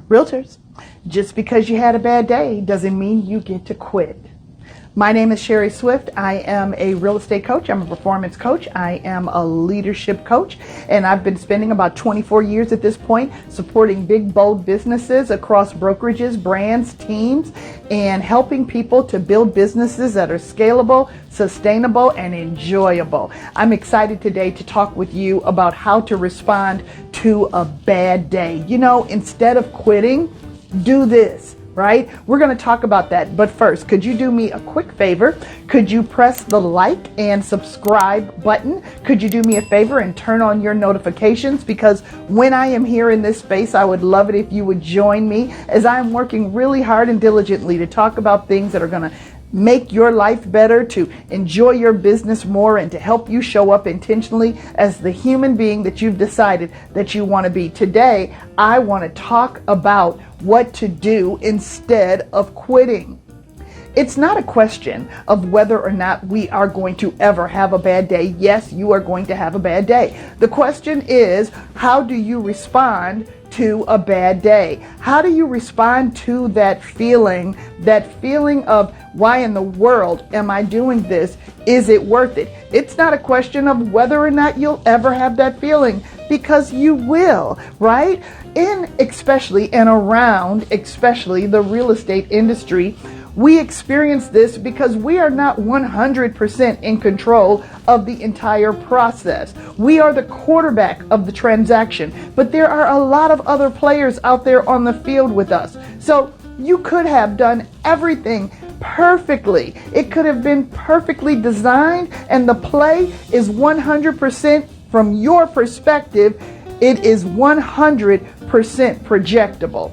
Realtors, just because you had a bad day doesn't mean you get to quit. My name is Sherry Swift. I am a real estate coach. I'm a performance coach. I am a leadership coach, and I've been spending about 24 years at this point supporting big, bold businesses across brokerages, brands, teams, and helping people to build businesses that are scalable, sustainable, and enjoyable. I'm excited today to talk with you about how to respond to a bad day. You know, instead of quitting, do this. Right? We're going to talk about that. But first, could you do me a quick favor? Could you press the like and subscribe button? Could you do me a favor and turn on your notifications? Because when I am here in this space, I would love it if you would join me as I'm working really hard and diligently to talk about things that are going to make your life better, to enjoy your business more, and to help you show up intentionally as the human being that you've decided that you want to be. Today, I want to talk about what to do instead of quitting. It's not a question of whether or not we are going to ever have a bad day. Yes, you are going to have a bad day. The question is, how do you respond to a bad day? How do you respond to that feeling of why in the world am I doing this? Is it worth it? It's not a question of whether or not you'll ever have that feeling, because you will, right? Especially the real estate industry, we experience this because we are not 100% in control of the entire process. We are the quarterback of the transaction, but there are a lot of other players out there on the field with us. So you could have done everything perfectly. It could have been perfectly designed, and the play is 100% from your perspective. It is 100% projectable.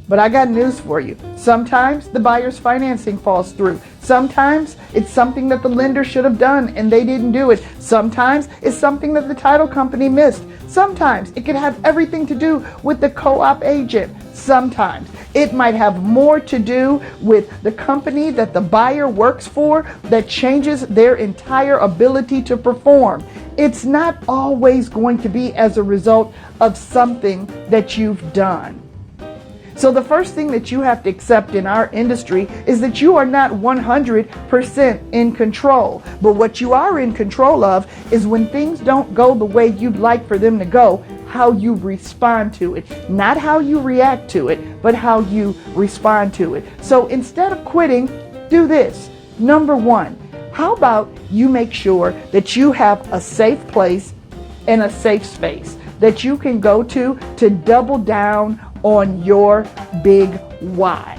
But I got news for you. Sometimes the buyer's financing falls through. Sometimes it's something that the lender should have done and they didn't do it. Sometimes it's something that the title company missed. Sometimes it could have everything to do with the co-op agent. Sometimes it might have more to do with the company that the buyer works for that changes their entire ability to perform. It's not always going to be as a result of something that you've done. So the first thing that you have to accept in our industry is that you are not 100% in control. But what you are in control of is when things don't go the way you'd like for them to go, how you respond to it. Not how you react to it, but how you respond to it. So instead of quitting, do this. Number one, how about you make sure that you have a safe place and a safe space that you can go to double down on your big why,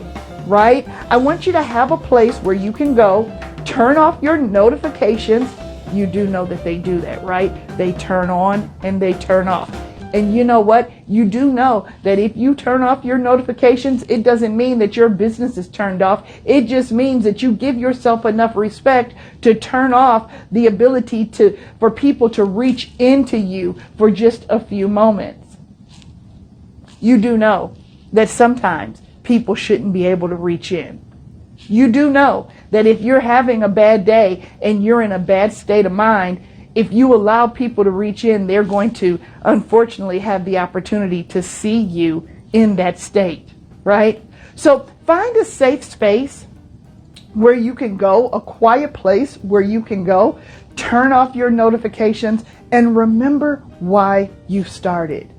right? I want you to have a place where you can go, turn off your notifications. You do know that they do that, right? They turn on and they turn off. And you know what? You do know that if you turn off your notifications, it doesn't mean that your business is turned off. It just means that you give yourself enough respect to turn off the ability for people to reach into you for just a few moments. You do know that sometimes people shouldn't be able to reach in. You do know that if you're having a bad day and you're in a bad state of mind, if you allow people to reach in, they're going to unfortunately have the opportunity to see you in that state, right? So find a safe space where you can go, a quiet place where you can go, turn off your notifications, and remember why you started.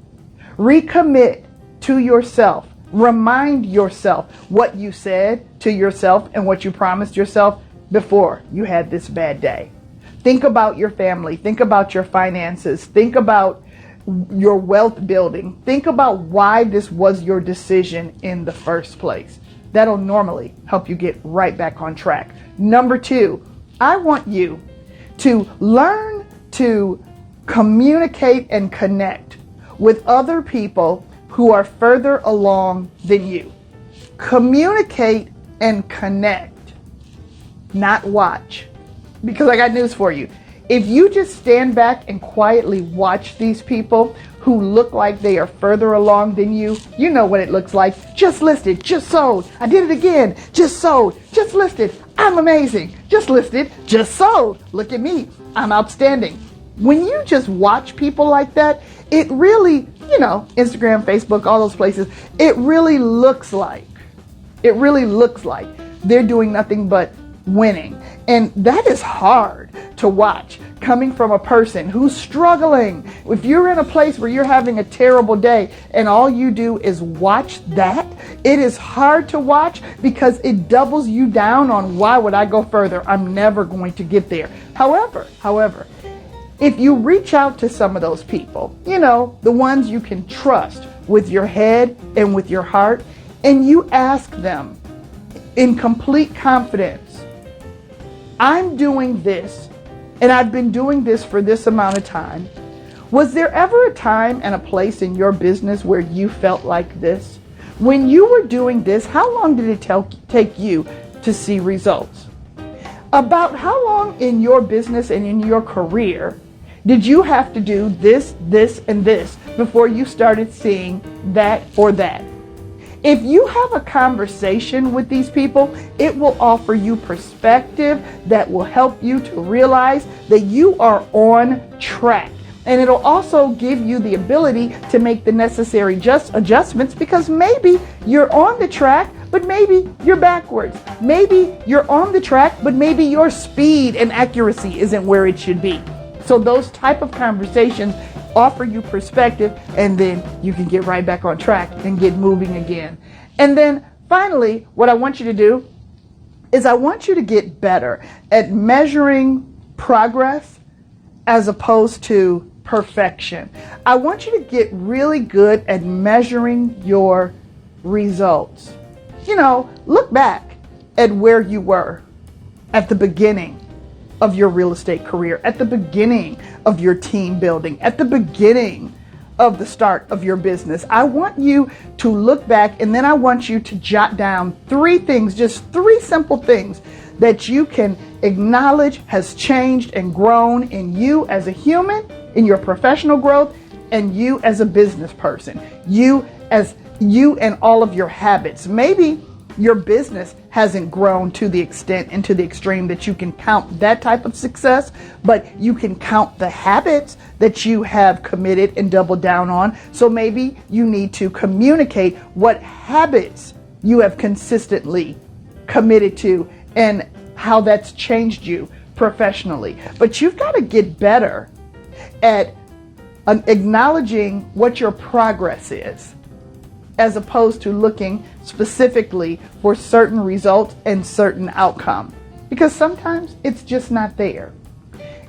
Recommit to yourself. Remind yourself what you said to yourself and what you promised yourself before you had this bad day. Think about your family. Think about your finances. Think about your wealth building. Think about why this was your decision in the first place. That'll normally help you get right back on track. Number two, I want you to learn to communicate and connect with other people who are further along than you. Communicate and connect, not watch. Because I got news for you. If you just stand back and quietly watch these people who look like they are further along than you, you know what it looks like. Just listed, just sold. I did it again. Just sold, just listed. I'm amazing. Just listed, just sold. Look at me. I'm outstanding. When you just watch people like that, it really, Instagram, Facebook, all those places, it really looks like they're doing nothing but winning. And that is hard to watch coming from a person who's struggling. If you're in a place where you're having a terrible day and all you do is watch that, it is hard to watch because it doubles you down on why would I go further? I'm never going to get there. However, if you reach out to some of those people, the ones you can trust with your head and with your heart, and you ask them in complete confidence, I'm doing this, and I've been doing this for this amount of time. Was there ever a time and a place in your business where you felt like this? When you were doing this, how long did it take you to see results? About how long in your business and in your career did you have to do this, and this before you started seeing that or that? If you have a conversation with these people, it will offer you perspective that will help you to realize that you are on track. And it'll also give you the ability to make the necessary adjustments, because maybe you're on the track, but maybe you're backwards. Maybe you're on the track, but maybe your speed and accuracy isn't where it should be. So those type of conversations offer you perspective, and then you can get right back on track and get moving again. And then finally, what I want you to do is I want you to get better at measuring progress as opposed to perfection. I want you to get really good at measuring your results. Look back at where you were at the beginning of your real estate career, at the beginning of your team building, at the beginning of the start of your business. I want you to look back, and then I want you to jot down 3 things, just 3 simple things that you can acknowledge has changed and grown in you as a human, in your professional growth, and you as a business person, you and all of your habits. Maybe your business hasn't grown to the extent and to the extreme that you can count that type of success, but you can count the habits that you have committed and doubled down on. So maybe you need to communicate what habits you have consistently committed to and how that's changed you professionally. But you've got to get better at acknowledging what your progress is, as opposed to looking specifically for certain results and certain outcome, because sometimes it's just not there.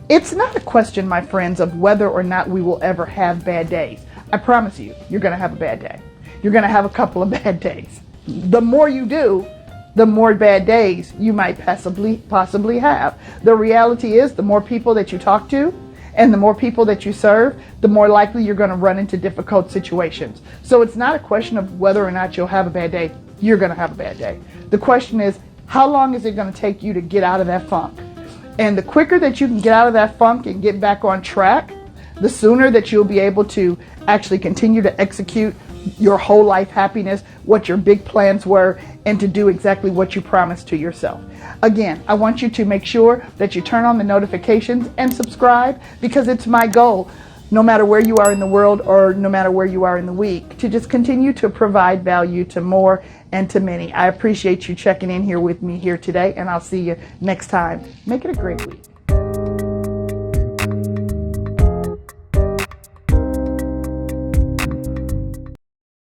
It's not a question, my friends, of whether or not we will ever have bad days. I promise you, you're going to have a bad day. You're going to have a couple of bad days. The more you do, the more bad days you might possibly have. The reality is, the more people that you talk to and the more people that you serve, the more likely you're going to run into difficult situations. So it's not a question of whether or not you'll have a bad day. You're going to have a bad day. The question is, how long is it going to take you to get out of that funk? And the quicker that you can get out of that funk and get back on track, the sooner that you'll be able to actually continue to execute your whole life happiness, what your big plans were, and to do exactly what you promised to yourself. Again, I want you to make sure that you turn on the notifications and subscribe, because it's my goal, no matter where you are in the world or no matter where you are in the week, to just continue to provide value to more and to many. I appreciate you checking in here with me here today, and I'll see you next time. Make it a great week.